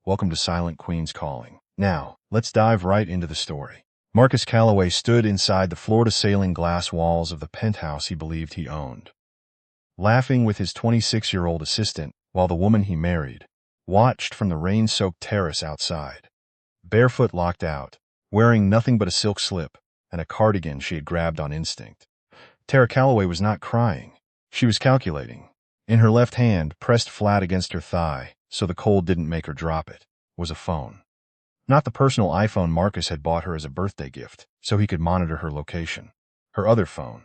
welcome to Silent Queen's Calling. Now, let's dive right into the story. Marcus Calloway stood inside the floor-to-ceiling glass walls of the penthouse he believed he owned, laughing with his 26-year-old assistant while the woman he married watched from the rain-soaked terrace outside. Barefoot, locked out, wearing nothing but a silk slip and a cardigan she had grabbed on instinct, Tara Calloway was not crying. She was calculating. In her left hand, pressed flat against her thigh so the cold didn't make her drop it, was a phone. Not the personal iPhone Marcus had bought her as a birthday gift so he could monitor her location. Her other phone.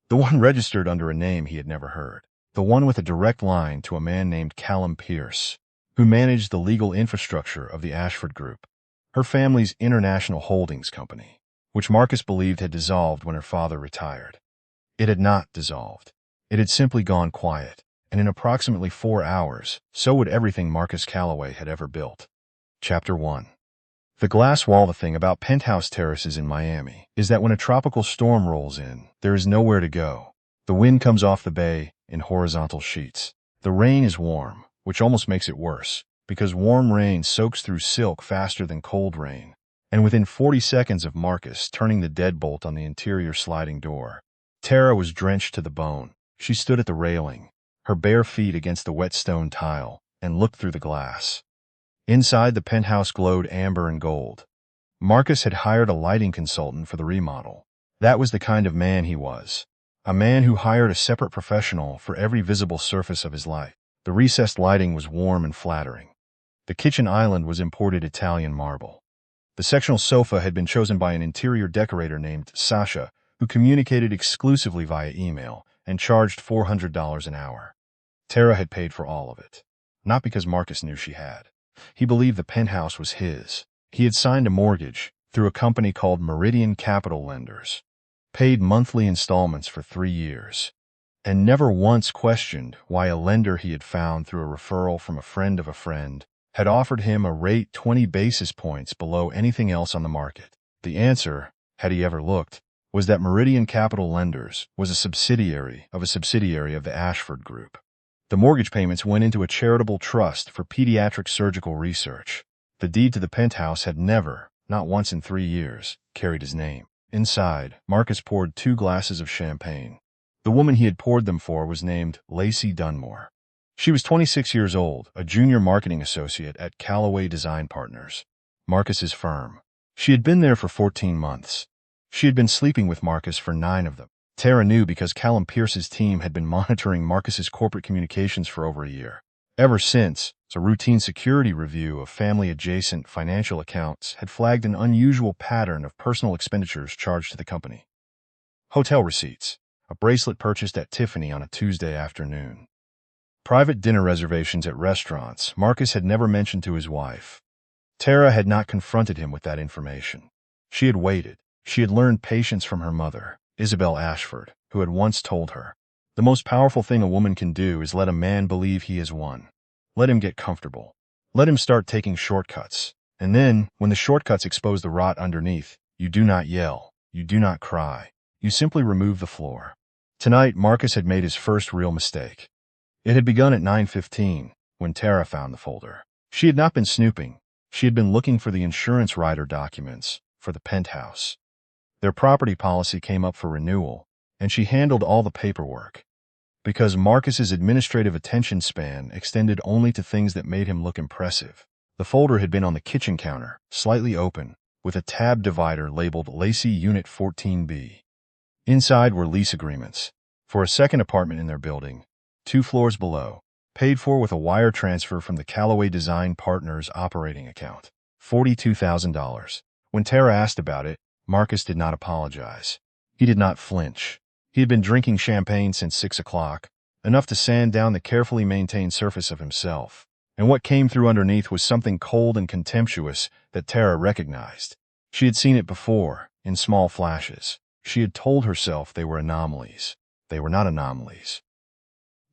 The one registered under a name he had never heard. The one with a direct line to a man named Callum Pierce, who managed the legal infrastructure of the Ashford Group, her family's international holdings company, which Marcus believed had dissolved when her father retired. It had not dissolved. It had simply gone quiet, and in approximately 4 hours, so would everything Marcus Calloway had ever built. Chapter 1. The glass wall. The thing about penthouse terraces in Miami is that when a tropical storm rolls in, there is nowhere to go. The wind comes off the bay in horizontal sheets. The rain is warm, which almost makes it worse, because warm rain soaks through silk faster than cold rain. And within 40 seconds of Marcus turning the deadbolt on the interior sliding door, Tara was drenched to the bone. She stood at the railing, her bare feet against the wet stone tile, and looked through the glass. Inside, the penthouse glowed amber and gold. Marcus had hired a lighting consultant for the remodel. That was the kind of man he was. A man who hired a separate professional for every visible surface of his life. The recessed lighting was warm and flattering. The kitchen island was imported Italian marble. The sectional sofa had been chosen by an interior decorator named Sasha, who communicated exclusively via email and charged $400 an hour. Tara had paid for all of it. Not because Marcus knew she had. He believed the penthouse was his. He had signed a mortgage through a company called Meridian Capital Lenders, paid monthly installments for 3 years, and never once questioned why a lender he had found through a referral from a friend of a friend had offered him a rate 20 basis points below anything else on the market. The answer, had he ever looked, was that Meridian Capital Lenders was a subsidiary of the Ashford Group. The mortgage payments went into a charitable trust for pediatric surgical research. The deed to the penthouse had never, not once in 3 years, carried his name. Inside, Marcus poured 2 glasses of champagne. The woman he had poured them for was named Lacey Dunmore. She was 26 years old, a junior marketing associate at Calloway Design Partners, Marcus's firm. She had been there for 14 months. She had been sleeping with Marcus for 9 of them. Tara knew because Callum Pierce's team had been monitoring Marcus's corporate communications for over a year. Ever since, a routine security review of family-adjacent financial accounts had flagged an unusual pattern of personal expenditures charged to the company. Hotel receipts, a bracelet purchased at Tiffany on a Tuesday afternoon. Private dinner reservations at restaurants Marcus had never mentioned to his wife. Tara had not confronted him with that information. She had waited. She had learned patience from her mother, Isabel Ashford, who had once told her, "The most powerful thing a woman can do is let a man believe he is one. Let him get comfortable. Let him start taking shortcuts. And then, when the shortcuts expose the rot underneath, you do not yell. You do not cry. You simply remove the floor." Tonight, Marcus had made his first real mistake. It had begun at 9:15, when Tara found the folder. She had not been snooping. She had been looking for the insurance rider documents for the penthouse. Their property policy came up for renewal, and she handled all the paperwork. Because Marcus's administrative attention span extended only to things that made him look impressive, the folder had been on the kitchen counter, slightly open, with a tab divider labeled Lacey Unit 14B. Inside were lease agreements for a second apartment in their building, 2 floors below, paid for with a wire transfer from the Calloway Design Partners operating account, $42,000. When Tara asked about it, Marcus did not apologize. He did not flinch. He had been drinking champagne since 6 o'clock, enough to sand down the carefully maintained surface of himself. And what came through underneath was something cold and contemptuous that Tara recognized. She had seen it before, in small flashes. She had told herself they were anomalies. They were not anomalies.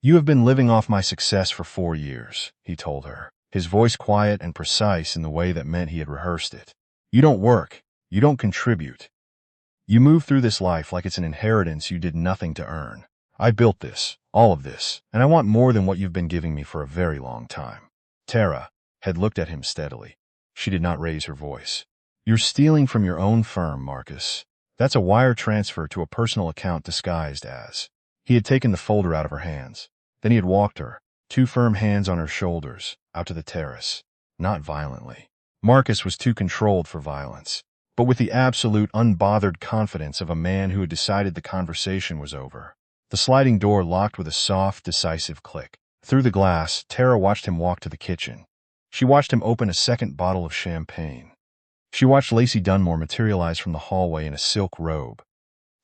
"You have been living off my success for 4 years," he told her, his voice quiet and precise in the way that meant he had rehearsed it. "You don't work. You don't contribute. You move through this life like it's an inheritance you did nothing to earn. I built this, all of this, and I want more than what you've been giving me for a very long time." "Tara," had looked at him steadily. She did not raise her voice. "You're stealing from your own firm, Marcus. That's a wire transfer to a personal account disguised as." He had taken the folder out of her hands. Then he had walked her, two firm hands on her shoulders, out to the terrace. Not violently. Marcus was too controlled for violence, but with the absolute unbothered confidence of a man who had decided the conversation was over. The sliding door locked with a soft, decisive click. Through the glass, Tara watched him walk to the kitchen. She watched him open a second bottle of champagne. She watched Lacey Dunmore materialize from the hallway in a silk robe.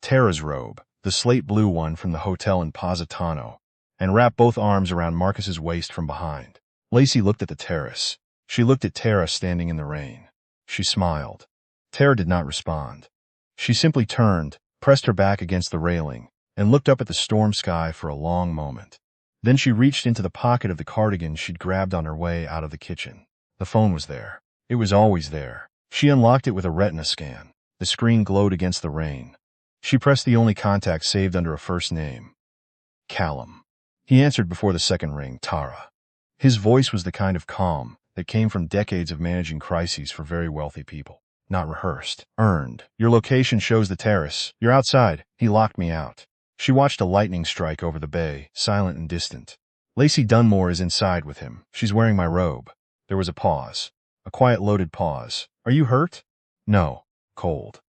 Tara's robe, the slate blue one from the hotel in Positano, and wrap both arms around Marcus's waist from behind. Lacey looked at the terrace. She looked at Tara standing in the rain. She smiled. Tara did not respond. She simply turned, pressed her back against the railing, and looked up at the storm sky for a long moment. Then she reached into the pocket of the cardigan she'd grabbed on her way out of the kitchen. The phone was there. It was always there. She unlocked it with a retina scan. The screen glowed against the rain. She pressed the only contact saved under a first name. Callum. He answered before the second ring, Tara. His voice was the kind of calm that came from decades of managing crises for very wealthy people. Not rehearsed. Earned. "Your location shows the terrace. You're outside." He locked me out. She watched a lightning strike over the bay, silent and distant. "Lacey Dunmore is inside with him. She's wearing my robe." There was a pause. A quiet, loaded pause. "Are you hurt?" "No." Cold.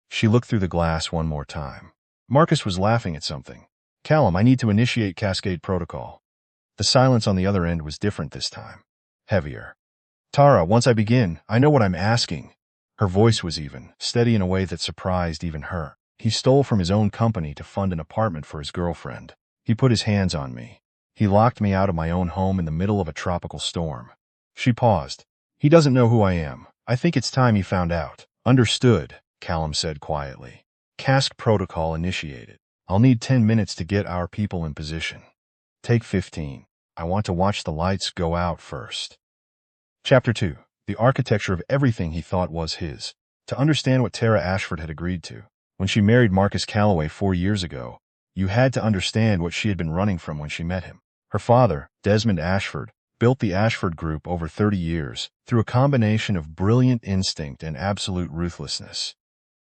She looked through the glass one more time. Marcus was laughing at something. "Callum, I need to initiate Cascade Protocol." The silence on the other end was different this time. Heavier. "Tara, once I begin, I know what I'm asking." Her voice was even, steady in a way that surprised even her. "He stole from his own company to fund an apartment for his girlfriend. He put his hands on me. He locked me out of my own home in the middle of a tropical storm." She paused. "He doesn't know who I am. I think it's time he found out." "Understood," Callum said quietly. "Cask Protocol initiated. I'll need 10 minutes to get our people in position. Take 15. I want to watch the lights go out first." Chapter 2. The architecture of everything he thought was his. To understand what Tara Ashford had agreed to, when she married Marcus Calloway 4 years ago, you had to understand what she had been running from when she met him. Her father, Desmond Ashford, built the Ashford Group over 30 years through a combination of brilliant instinct and absolute ruthlessness.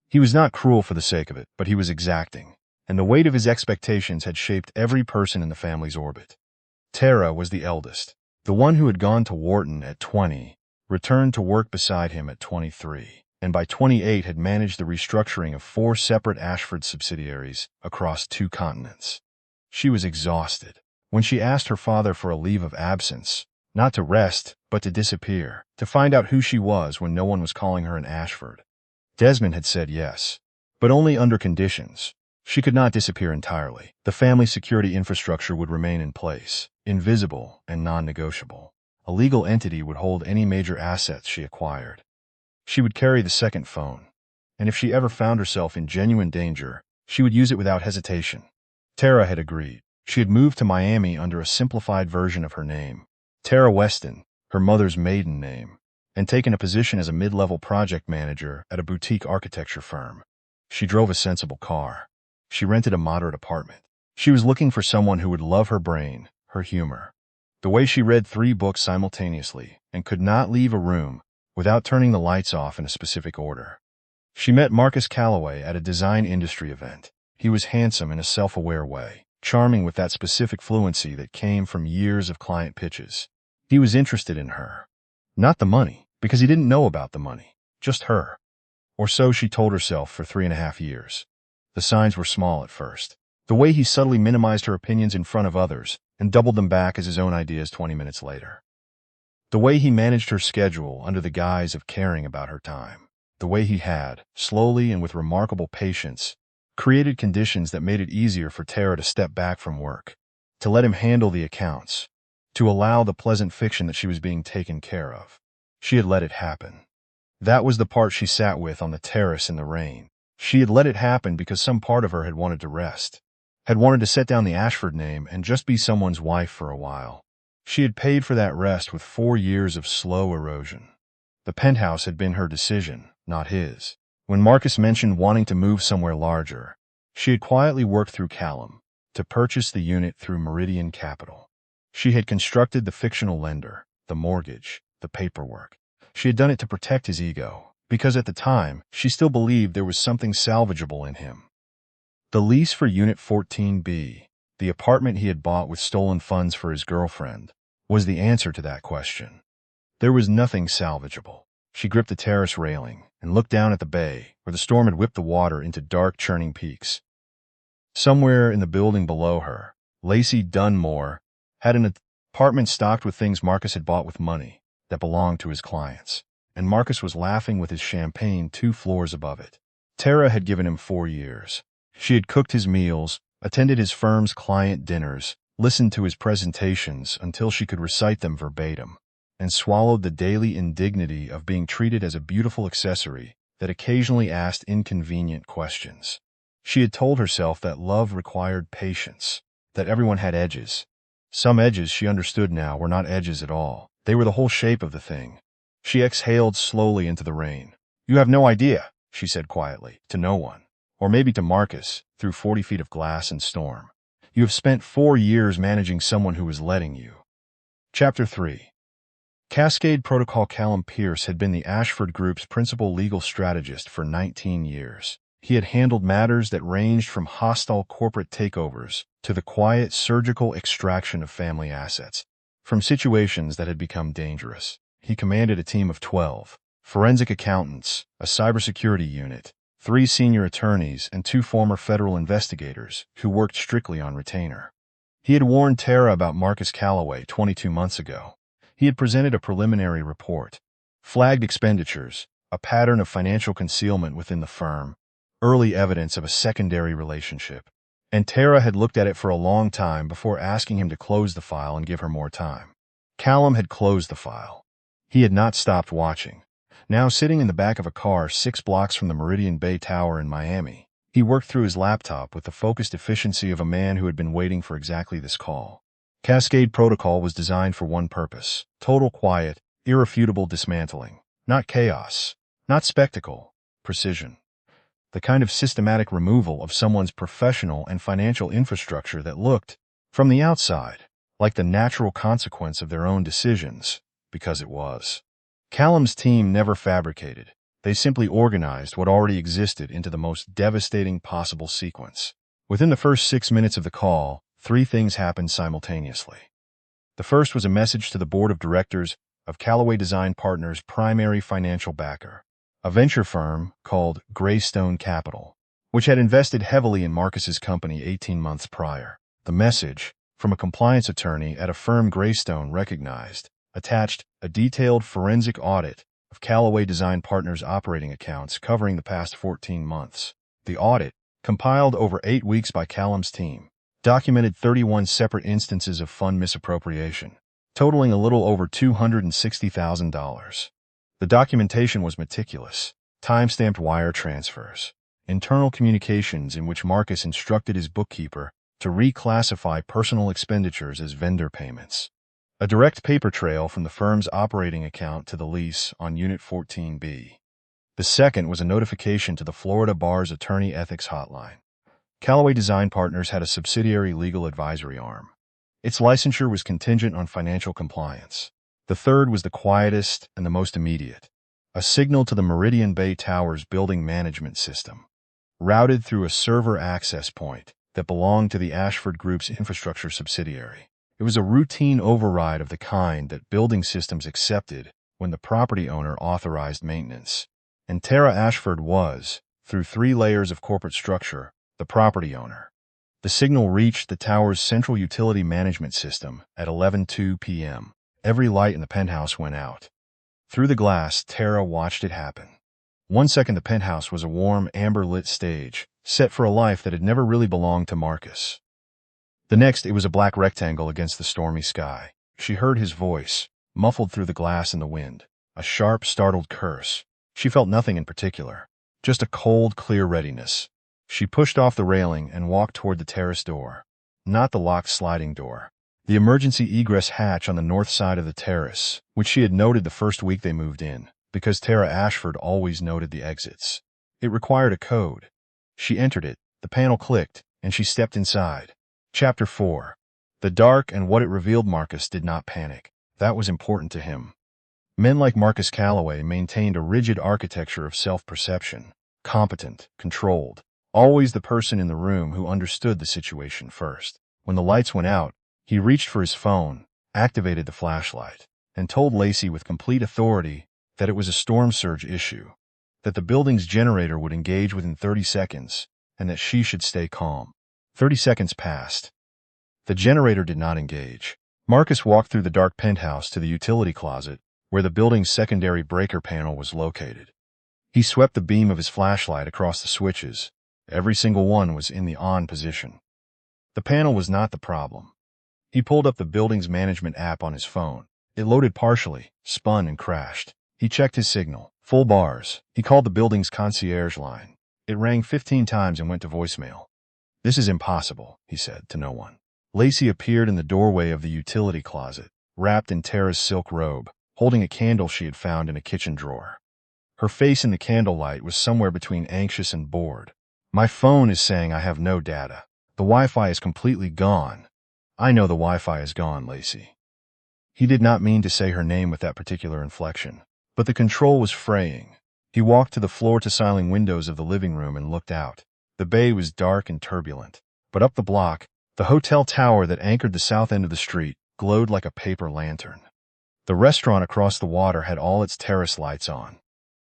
He was not cruel for the sake of it, but he was exacting, and the weight of his expectations had shaped every person in the family's orbit. Tara was the eldest, the one who had gone to Wharton at 20, returned to work beside him at 23, and by 28 had managed the restructuring of 4 separate Ashford subsidiaries across 2 continents. She was exhausted. When she asked her father for a leave of absence, not to rest, but to disappear, to find out who she was when no one was calling her an Ashford, Desmond had said yes, but only under conditions. She could not disappear entirely. The family security infrastructure would remain in place, invisible and non-negotiable. A legal entity would hold any major assets she acquired. She would carry the second phone, and if she ever found herself in genuine danger, she would use it without hesitation. Tara had agreed. She had moved to Miami under a simplified version of her name, Tara Weston, her mother's maiden name, and taken a position as a mid-level project manager at a boutique architecture firm. She drove a sensible car. She rented a moderate apartment. She was looking for someone who would love her brain, her humor, the way she read 3 books simultaneously and could not leave a room without turning the lights off in a specific order. She met Marcus Calloway at a design industry event. He was handsome in a self-aware way, charming with that specific fluency that came from years of client pitches. He was interested in her. Not the money, because he didn't know about the money, just her. Or so she told herself for 3.5 years. The signs were small at first. The way he subtly minimized her opinions in front of others and doubled them back as his own ideas 20 minutes later. The way he managed her schedule under the guise of caring about her time. The way he had, slowly and with remarkable patience, created conditions that made it easier for Tara to step back from work, to let him handle the accounts, to allow the pleasant fiction that she was being taken care of. She had let it happen. That was the part she sat with on the terrace in the rain. She had let it happen because some part of her had wanted to rest, had wanted to set down the Ashford name and just be someone's wife for a while. She had paid for that rest with 4 years of slow erosion. The penthouse had been her decision, not his. When Marcus mentioned wanting to move somewhere larger, she had quietly worked through Callum to purchase the unit through Meridian Capital. She had constructed the fictional lender, the mortgage, the paperwork. She had done it to protect his ego, because at the time, she still believed there was something salvageable in him. The lease for Unit 14B, the apartment he had bought with stolen funds for his girlfriend, was the answer to that question. There was nothing salvageable. She gripped the terrace railing and looked down at the bay, where the storm had whipped the water into dark, churning peaks. Somewhere in the building below her, Lacey Dunmore had an apartment stocked with things Marcus had bought with money that belonged to his clients, and Marcus was laughing with his champagne 2 floors above it. Tara had given him 4 years. She had cooked his meals, attended his firm's client dinners, listened to his presentations until she could recite them verbatim, and swallowed the daily indignity of being treated as a beautiful accessory that occasionally asked inconvenient questions. She had told herself that love required patience, that everyone had edges. Some edges, she understood now, were not edges at all. They were the whole shape of the thing. She exhaled slowly into the rain. "You have no idea," she said quietly, to no one, or maybe to Marcus, through 40 feet of glass and storm. "You have spent 4 years managing someone who was letting you." Chapter 3. Cascade Protocol. Callum Pierce had been the Ashford Group's principal legal strategist for 19 years. He had handled matters that ranged from hostile corporate takeovers to the quiet surgical extraction of family assets. From situations that had become dangerous, he commanded a team of 12 forensic accountants, a cybersecurity unit, 3 senior attorneys, and 2 former federal investigators who worked strictly on retainer. He had warned Tara about Marcus Calloway 22 months ago. He had presented a preliminary report, flagged expenditures, a pattern of financial concealment within the firm, early evidence of a secondary relationship, and Tara had looked at it for a long time before asking him to close the file and give her more time. Callum had closed the file. He had not stopped watching. Now sitting in the back of a car 6 blocks from the Meridian Bay Tower in Miami, he worked through his laptop with the focused efficiency of a man who had been waiting for exactly this call. Cascade Protocol was designed for one purpose: total quiet, irrefutable dismantling. Not chaos, not spectacle, precision. The kind of systematic removal of someone's professional and financial infrastructure that looked, from the outside, like the natural consequence of their own decisions, because it was. Callum's team never fabricated. They simply organized what already existed into the most devastating possible sequence. Within the first 6 minutes of the call, 3 things happened simultaneously. The first was a message to the board of directors of Calloway Design Partners' primary financial backer, a venture firm called Greystone Capital, which had invested heavily in Marcus's company 18 months prior. The message, from a compliance attorney at a firm Greystone recognized, attached a detailed forensic audit of Calloway Design Partners' operating accounts covering the past 14 months. The audit, compiled over 8 weeks by Callum's team, documented 31 separate instances of fund misappropriation, totaling a little over $260,000. The documentation was meticulous: time-stamped wire transfers, internal communications in which Marcus instructed his bookkeeper to reclassify personal expenditures as vendor payments, a direct paper trail from the firm's operating account to the lease on Unit 14B. The second was a notification to the Florida Bar's Attorney Ethics Hotline. Calloway Design Partners had a subsidiary legal advisory arm. Its licensure was contingent on financial compliance. The third was the quietest and the most immediate: a signal to the Meridian Bay Tower's building management system, routed through a server access point that belonged to the Ashford Group's infrastructure subsidiary. It was a routine override of the kind that building systems accepted when the property owner authorized maintenance. And Tara Ashford was, through 3 layers of corporate structure, the property owner. The signal reached the tower's central utility management system at 11:02 p.m. Every light in the penthouse went out. Through the glass, Tara watched it happen. 1 second the penthouse was a warm, amber-lit stage, set for a life that had never really belonged to Marcus. The next, it was a black rectangle against the stormy sky. She heard his voice, muffled through the glass and the wind, a sharp, startled curse. She felt nothing in particular, just a cold, clear readiness. She pushed off the railing and walked toward the terrace door. Not the locked sliding door. The emergency egress hatch on the north side of the terrace, which she had noted the first week they moved in, because Tara Ashford always noted the exits. It required a code. She entered it, the panel clicked, and she stepped inside. Chapter 4. The dark and what it revealed. Marcus did not panic. That was important to him. Men like Marcus Calloway maintained a rigid architecture of self-perception, competent, controlled, always the person in the room who understood the situation first. When the lights went out, he reached for his phone, activated the flashlight, and told Lacey with complete authority that it was a storm surge issue, that the building's generator would engage within 30 seconds, and that she should stay calm. 30 seconds passed. The generator did not engage. Marcus walked through the dark penthouse to the utility closet, where the building's secondary breaker panel was located. He swept the beam of his flashlight across the switches. Every single one was in the on position. The panel was not the problem. He pulled up the building's management app on his phone. It loaded partially, spun, and crashed. He checked his signal. Full bars. He called the building's concierge line. It rang 15 times and went to voicemail. "This is impossible," he said to no one. Lacey appeared in the doorway of the utility closet, wrapped in Terrace silk robe, holding a candle she had found in a kitchen drawer. Her face in the candlelight was somewhere between anxious and bored. "My phone is saying I have no data. The Wi-Fi is completely gone." "I know the Wi-Fi is gone, Lacey." He did not mean to say her name with that particular inflection, but the control was fraying. He walked to the floor-to-ceiling windows of the living room and looked out. The bay was dark and turbulent, but up the block, the hotel tower that anchored the south end of the street glowed like a paper lantern. The restaurant across the water had all its terrace lights on.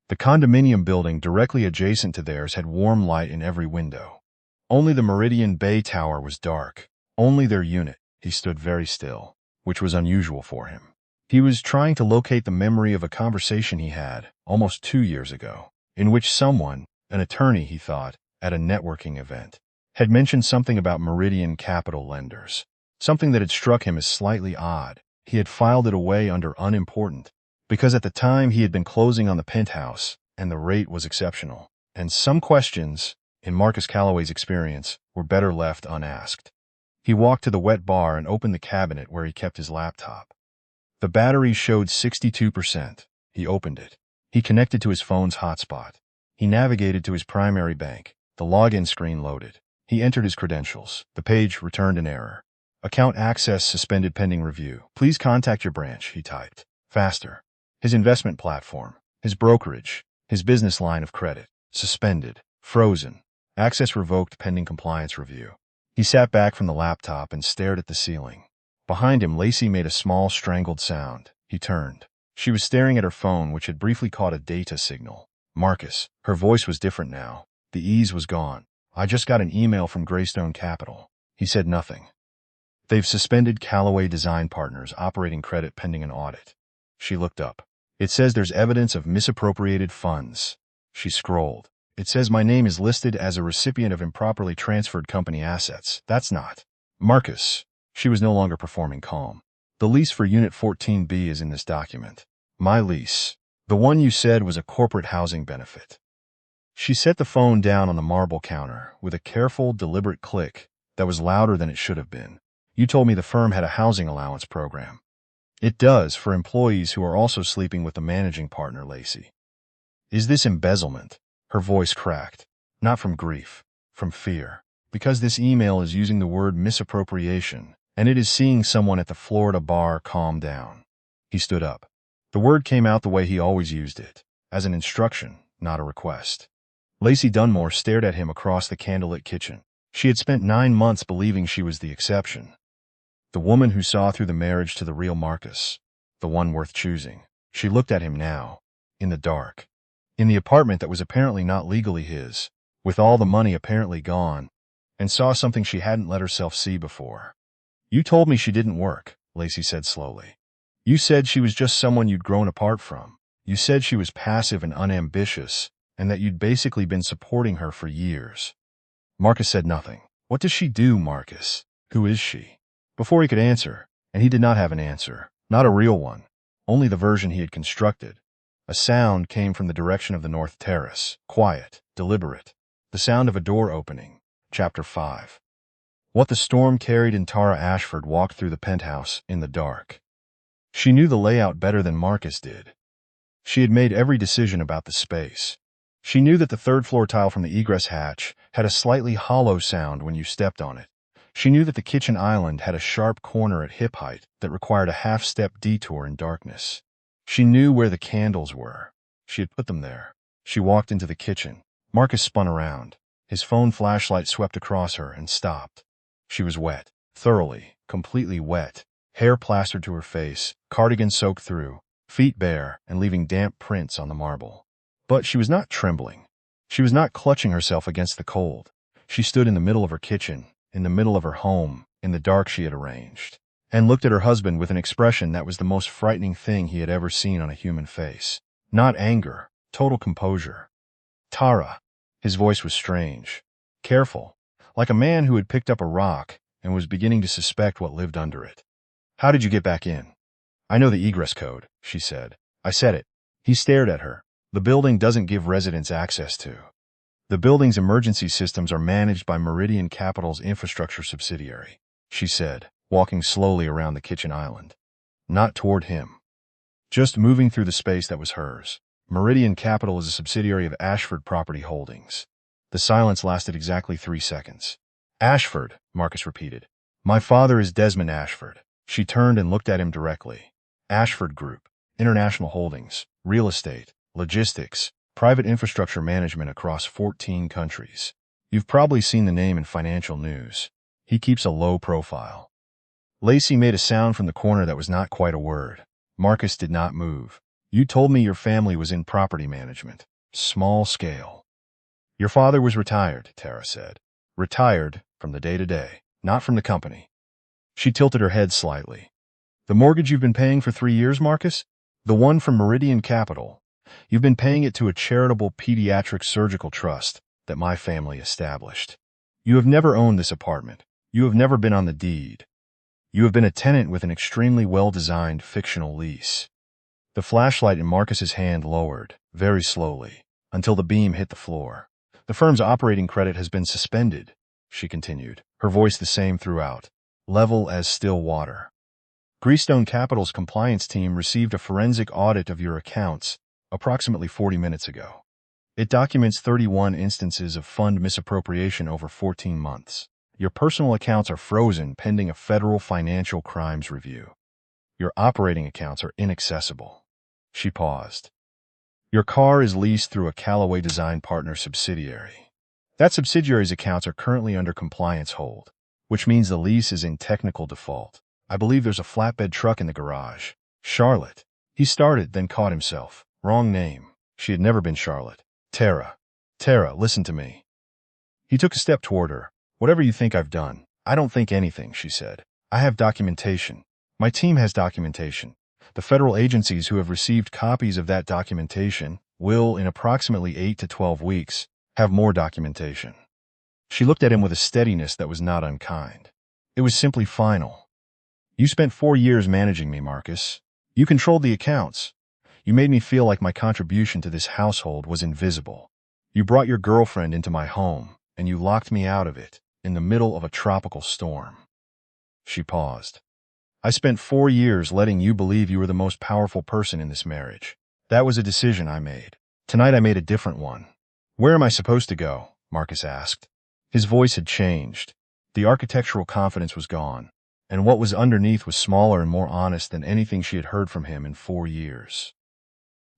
The condominium building directly adjacent to theirs had warm light in every window. Only the Meridian Bay Tower was dark. Only their unit. He stood very still, which was unusual for him. He was trying to locate the memory of a conversation he had, almost 2 years ago, in which someone, an attorney he thought, at a networking event, had mentioned something about Meridian Capital Lenders, something that had struck him as slightly odd. He had filed it away under unimportant, because at the time he had been closing on the penthouse, and the rate was exceptional, and some questions, in Marcus Calloway's experience, were better left unasked. He walked to the wet bar and opened the cabinet where he kept his laptop. The battery showed 62%. He opened it. He connected to his phone's hotspot. He navigated to his primary bank. The login screen loaded. He entered his credentials. The page returned an error. "Account access suspended pending review. Please contact your branch," he typed. Faster. His investment platform, his brokerage, his business line of credit. Suspended. Frozen. Access revoked pending compliance review. He sat back from the laptop and stared at the ceiling. Behind him, Lacey made a small, strangled sound. He turned. She was staring at her phone, which had briefly caught a data signal. "Marcus." Her voice was different now. The ease was gone. "I just got an email from Greystone Capital." He said nothing. "They've suspended Calloway Design Partners operating credit pending an audit." She looked up. "It says there's evidence of misappropriated funds." She scrolled. "It says my name is listed as a recipient of improperly transferred company assets. That's not." "Marcus." She was no longer performing calm. "The lease for Unit 14B is in this document." "My lease. The one you said was a corporate housing benefit." She set the phone down on the marble counter with a careful, deliberate click that was louder than it should have been. "You told me the firm had a housing allowance program." "It does, for employees who are also sleeping with the managing partner, Lacey." "Is this embezzlement?" Her voice cracked. "Not from grief, from fear. Because this email is using the word misappropriation, and it is seeing someone at the Florida bar calm down." He stood up. The word came out the way he always used it, as an instruction, not a request. Lacey Dunmore stared at him across the candlelit kitchen. She had spent 9 months believing she was the exception. The woman who saw through the marriage to the real Marcus. The one worth choosing. She looked at him now, in the dark. In the apartment that was apparently not legally his, with all the money apparently gone, and saw something she hadn't let herself see before. "You told me she didn't work," Lacey said slowly. "You said she was just someone you'd grown apart from. You said she was passive and unambitious, and that you'd basically been supporting her for years." Marcus said nothing. "What does she do, Marcus? Who is she?" Before he could answer, and he did not have an answer, not a real one, only the version he had constructed, a sound came from the direction of the North Terrace, quiet, deliberate, the sound of a door opening. Chapter 5. What the storm carried in Tara Ashford walked through the penthouse in the dark. She knew the layout better than Marcus did. She had made every decision about the space. She knew that the third-floor tile from the egress hatch had a slightly hollow sound when you stepped on it. She knew that the kitchen island had a sharp corner at hip height that required a half-step detour in darkness. She knew where the candles were. She had put them there. She walked into the kitchen. Marcus spun around. His phone flashlight swept across her and stopped. She was wet. Thoroughly, completely wet. Hair plastered to her face, cardigan soaked through, feet bare and leaving damp prints on the marble. But she was not trembling. She was not clutching herself against the cold. She stood in the middle of her kitchen, in the middle of her home, in the dark she had arranged, and looked at her husband with an expression that was the most frightening thing he had ever seen on a human face. Not anger, total composure. Tara. His voice was strange, careful, like a man who had picked up a rock and was beginning to suspect what lived under it. How did you get back in? I know the egress code, she said. I said it. He stared at her. The building doesn't give residents access to. The building's emergency systems are managed by Meridian Capital's infrastructure subsidiary, she said, walking slowly around the kitchen island. Not toward him. Just moving through the space that was hers. Meridian Capital is a subsidiary of Ashford Property Holdings. The silence lasted exactly 3 seconds. Ashford, Marcus repeated. My father is Desmond Ashford. She turned and looked at him directly. Ashford Group, International Holdings, Real Estate, Logistics, Private Infrastructure Management across 14 countries. You've probably seen the name in financial news. He keeps a low profile. Lacey made a sound from the corner that was not quite a word. Marcus did not move. You told me your family was in property management. Small scale. Your father was retired, Tara said. Retired from the day-to-day, not from the company. She tilted her head slightly. The mortgage you've been paying for 3 years, Marcus? The one from Meridian Capital. You've been paying it to a charitable pediatric surgical trust that my family established. You have never owned this apartment. You have never been on the deed. You have been a tenant with an extremely well-designed fictional lease. The flashlight in Marcus's hand lowered, very slowly, until the beam hit the floor. The firm's operating credit has been suspended, she continued, her voice the same throughout, level as still water. Greystone Capital's compliance team received a forensic audit of your accounts approximately 40 minutes ago. It documents 31 instances of fund misappropriation over 14 months. Your personal accounts are frozen pending a federal financial crimes review. Your operating accounts are inaccessible. She paused. Your car is leased through a Callaway Design Partner subsidiary. That subsidiary's accounts are currently under compliance hold, which means the lease is in technical default. I believe there's a flatbed truck in the garage. Charlotte. He started, then caught himself. Wrong name. She had never been Charlotte. Tara. Tara, listen to me. He took a step toward her. Whatever you think I've done. I don't think anything, she said. I have documentation. My team has documentation. The federal agencies who have received copies of that documentation will, in approximately 8 to 12 weeks, have more documentation. She looked at him with a steadiness that was not unkind. It was simply final. You spent 4 years managing me, Marcus. You controlled the accounts. You made me feel like my contribution to this household was invisible. You brought your girlfriend into my home, and you locked me out of it, in the middle of a tropical storm. She paused. I spent 4 years letting you believe you were the most powerful person in this marriage. That was a decision I made. Tonight I made a different one. Where am I supposed to go? Marcus asked. His voice had changed. The architectural confidence was gone, and what was underneath was smaller and more honest than anything she had heard from him in 4 years.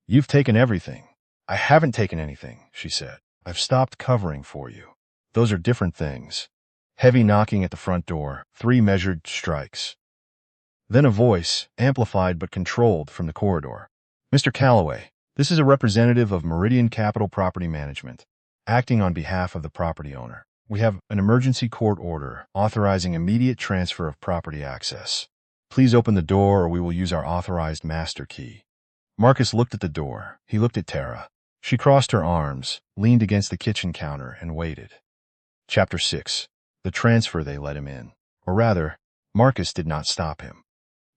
You've taken everything. I haven't taken anything, she said. I've stopped covering for you. Those are different things. Heavy knocking at the front door, 3 measured strikes. Then a voice, amplified but controlled, from the corridor. Mr. Callaway, this is a representative of Meridian Capital Property Management, acting on behalf of the property owner. We have an emergency court order authorizing immediate transfer of property access. Please open the door or we will use our authorized master key. Marcus looked at the door. He looked at Tara. She crossed her arms, leaned against the kitchen counter, and waited. Chapter 6. The transfer they let him in. Or rather, Marcus did not stop him.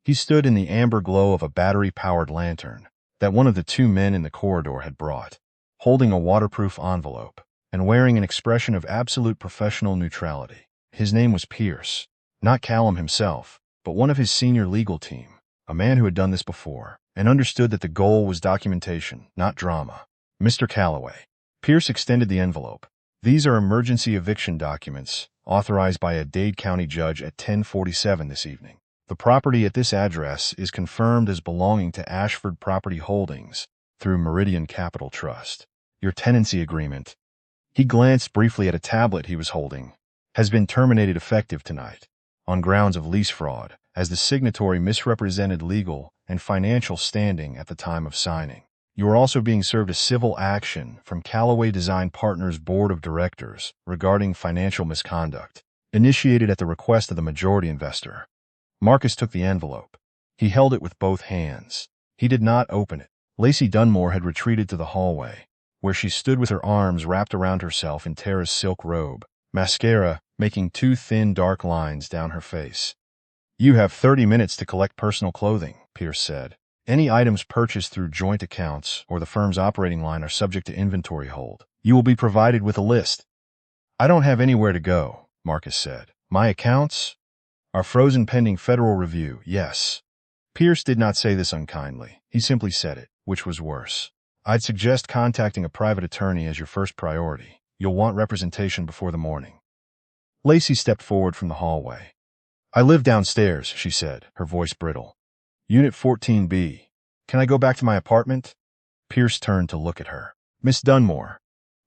He stood in the amber glow of a battery-powered lantern that one of the 2 men in the corridor had brought, holding a waterproof envelope and wearing an expression of absolute professional neutrality. His name was Pierce, not Callum himself, but one of his senior legal team, a man who had done this before and understood that the goal was documentation, not drama. Mr. Callaway. Pierce extended the envelope. These are emergency eviction documents authorized by a Dade County judge at 10:47 this evening. The property at this address is confirmed as belonging to Ashford Property Holdings through Meridian Capital Trust. Your tenancy agreement," he glanced briefly at a tablet he was holding, "has been terminated effective tonight on grounds of lease fraud, as the signatory misrepresented legal and financial standing at the time of signing. You are also being served a civil action from Callaway Design Partners Board of Directors regarding financial misconduct, initiated at the request of the majority investor." Marcus took the envelope. He held it with both hands. He did not open it. Lacey Dunmore had retreated to the hallway, where she stood with her arms wrapped around herself in Terrace's silk robe, mascara making two thin dark lines down her face. "You have 30 minutes to collect personal clothing," Pierce said. "Any items purchased through joint accounts or the firm's operating line are subject to inventory hold. You will be provided with a list." "I don't have anywhere to go," Marcus said. "My accounts are frozen pending federal review." "Yes." Pierce did not say this unkindly. He simply said it, which was worse. "I'd suggest contacting a private attorney as your first priority. You'll want representation before the morning." Lacey stepped forward from the hallway. "I live downstairs," she said, her voice brittle. "Unit 14B. Can I go back to my apartment?" Pierce turned to look at her. "Miss Dunmore,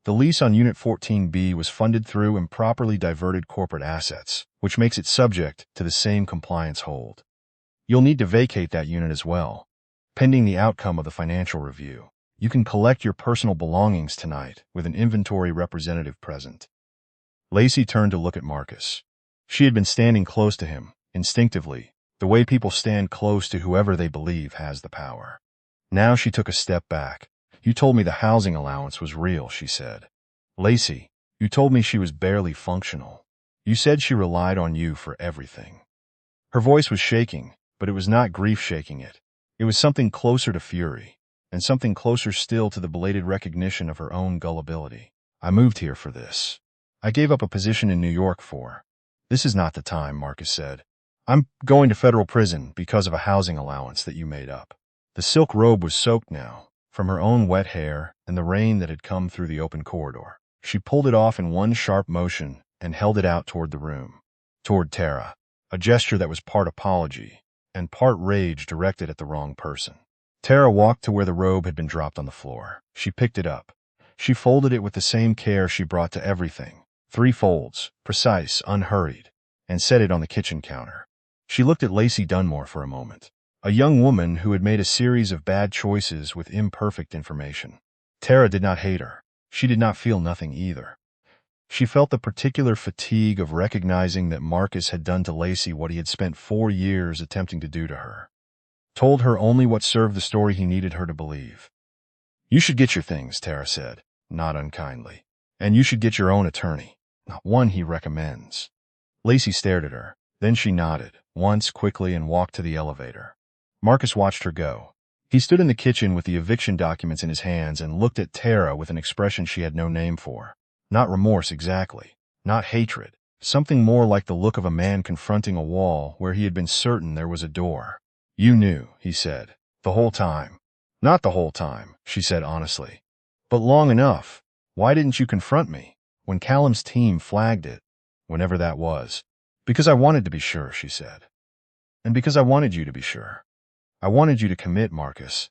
the lease on Unit 14B was funded through improperly diverted corporate assets, which makes it subject to the same compliance hold. You'll need to vacate that unit as well, pending the outcome of the financial review. You can collect your personal belongings tonight with an inventory representative present." Lacey turned to look at Marcus. She had been standing close to him, instinctively, the way people stand close to whoever they believe has the power. Now she took a step back. "You told me the housing allowance was real," she said. "Lacey, you told me she was barely functional. You said she relied on you for everything." Her voice was shaking, but it was not grief shaking it. It was something closer to fury, and something closer still to the belated recognition of her own gullibility. "I moved here for this. I gave up a position in New York for—" "This is not the time," Marcus said. "I'm going to federal prison because of a housing allowance that you made up." The silk robe was soaked now, from her own wet hair and the rain that had come through the open corridor. She pulled it off in one sharp motion and held it out toward the room, toward Tara, a gesture that was part apology and part rage directed at the wrong person. Tara walked to where the robe had been dropped on the floor. She picked it up. She folded it with the same care she brought to everything, 3 folds, precise, unhurried, and set it on the kitchen counter. She looked at Lacey Dunmore for a moment, a young woman who had made a series of bad choices with imperfect information. Tara did not hate her. She did not feel nothing either. She felt the particular fatigue of recognizing that Marcus had done to Lacey what he had spent 4 years attempting to do to her. Told her only what served the story he needed her to believe. "You should get your things," Tara said, not unkindly. "And you should get your own attorney, not one he recommends." Lacey stared at her. Then she nodded, once quickly, and walked to the elevator. Marcus watched her go. He stood in the kitchen with the eviction documents in his hands and looked at Tara with an expression she had no name for. Not remorse exactly, not hatred, something more like the look of a man confronting a wall where he had been certain there was a door. "You knew," he said, "the whole time." "Not the whole time," she said honestly. "But long enough. Why didn't you confront me when Callum's team flagged it, whenever that was?" "Because I wanted to be sure," she said. "And because I wanted you to be sure. I wanted you to commit, Marcus.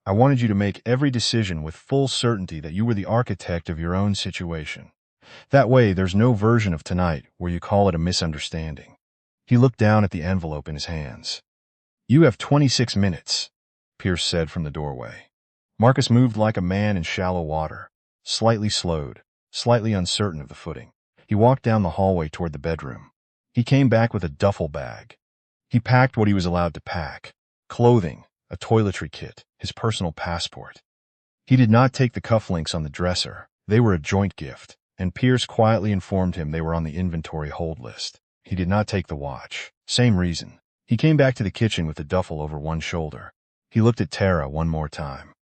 I wanted you to make every decision with full certainty that you were the architect of your own situation. That way, there's no version of tonight where you call it a misunderstanding." He looked down at the envelope in his hands. "You have 26 minutes, Pierce said from the doorway. Marcus moved like a man in shallow water, slightly slowed, slightly uncertain of the footing. He walked down the hallway toward the bedroom. He came back with a duffel bag. He packed what he was allowed to pack: clothing, a toiletry kit, his personal passport. He did not take the cufflinks on the dresser. They were a joint gift, and Pierce quietly informed him they were on the inventory hold list. He did not take the watch. Same reason. He came back to the kitchen with the duffel over one shoulder. He looked at Tara one more time.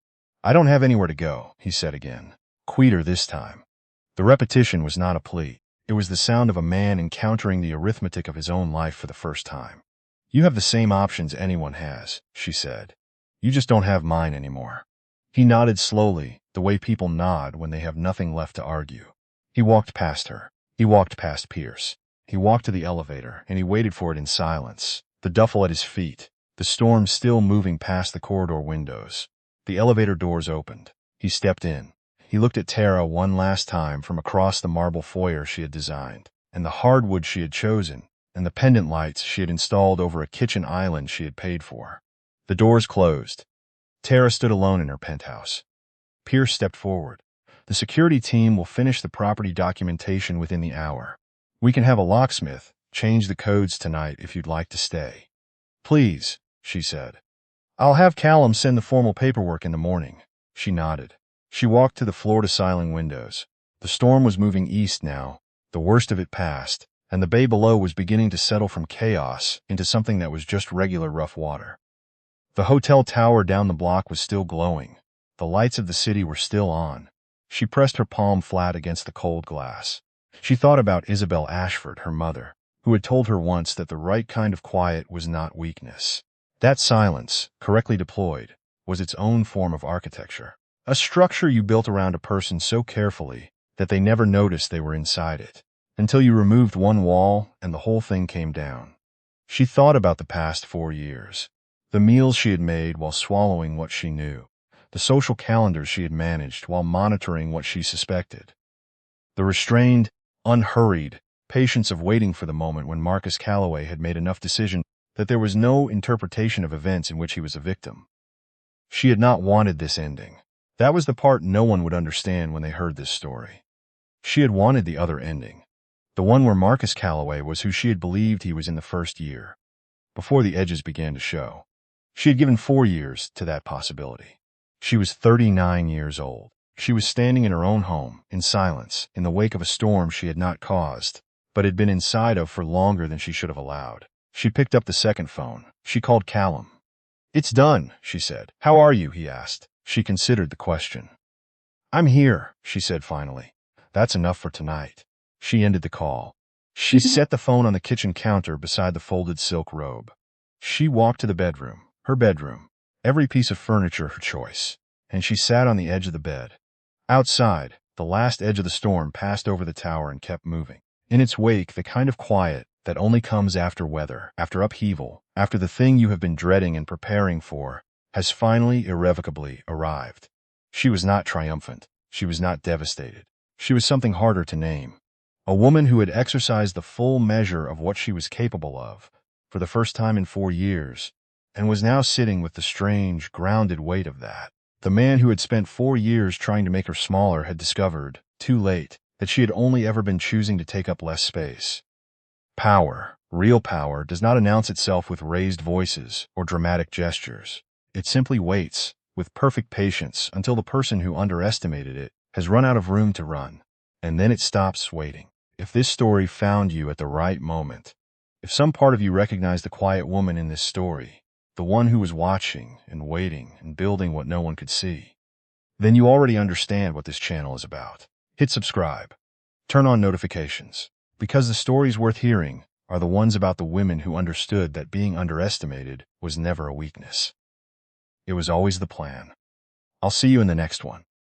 "I don't have anywhere to go," he said again. Quieter this time. The repetition was not a plea. It was the sound of a man encountering the arithmetic of his own life for the first time. "You have the same options anyone has," she said. "You just don't have mine anymore." He nodded slowly, the way people nod when they have nothing left to argue. He walked past her. He walked past Pierce. He walked to the elevator, and he waited for it in silence. the duffel at his feet, the storm still moving past the corridor windows. The elevator doors opened. He stepped in. He looked at Tara one last time from across the marble foyer she had designed, and the hardwood she had chosen, and the pendant lights she had installed over a kitchen island she had paid for. The doors closed. Tara stood alone in her penthouse. Pierce stepped forward. The security team will finish the property documentation within the hour. We can have a locksmith change the codes tonight if you'd like to stay. Please, she said. I'll have Callum send the formal paperwork in the morning. She nodded. She walked to the floor-to-ceiling windows. The storm was moving east now, the worst of it passed, and the bay below was beginning to settle from chaos into something that was just regular rough water. The hotel tower down the block was still glowing. The lights of the city were still on. She pressed her palm flat against the cold glass. She thought about Isabel Ashford, her mother, who had told her once that the right kind of quiet was not weakness. That silence, correctly deployed, was its own form of architecture. A structure you built around a person so carefully that they never noticed they were inside it, until you removed one wall and the whole thing came down. She thought about the past 4 years, the meals she had made while swallowing what she knew, the social calendars she had managed while monitoring what she suspected, the restrained, unhurried patience of waiting for the moment when Marcus Calloway had made enough decision that there was no interpretation of events in which he was a victim. She had not wanted this ending. That was the part no one would understand when they heard this story. She had wanted the other ending, the one where Marcus Calloway was who she had believed he was in the first year, before the edges began to show. She had given 4 years to that possibility. She was 39 years old. She was standing in her own home, in silence, in the wake of a storm she had not caused, but had been inside of for longer than she should have allowed. She picked up the second phone. She called Callum. "It's done," she said. "How are you?" he asked. She considered the question. "I'm here," she said finally. "That's enough for tonight." She ended the call. She set the phone on the kitchen counter beside the folded silk robe. She walked to the bedroom, her bedroom, every piece of furniture her choice, and she sat on the edge of the bed. Outside, the last edge of the storm passed over the tower and kept moving. In its wake, the kind of quiet that only comes after weather, after upheaval, after the thing you have been dreading and preparing for has finally, irrevocably arrived. She was not triumphant. She was not devastated. She was something harder to name. A woman who had exercised the full measure of what she was capable of, for the first time in 4 years, and was now sitting with the strange, grounded weight of that. The man who had spent 4 years trying to make her smaller had discovered, too late, that she had only ever been choosing to take up less space. Power, real power, does not announce itself with raised voices or dramatic gestures. It simply waits, with perfect patience, until the person who underestimated it has run out of room to run, and then it stops waiting. If this story found you at the right moment, if some part of you recognized the quiet woman in this story, the one who was watching and waiting and building what no one could see, then you already understand what this channel is about. Hit subscribe. Turn on notifications, because the stories worth hearing are the ones about the women who understood that being underestimated was never a weakness. It was always the plan. I'll see you in the next one.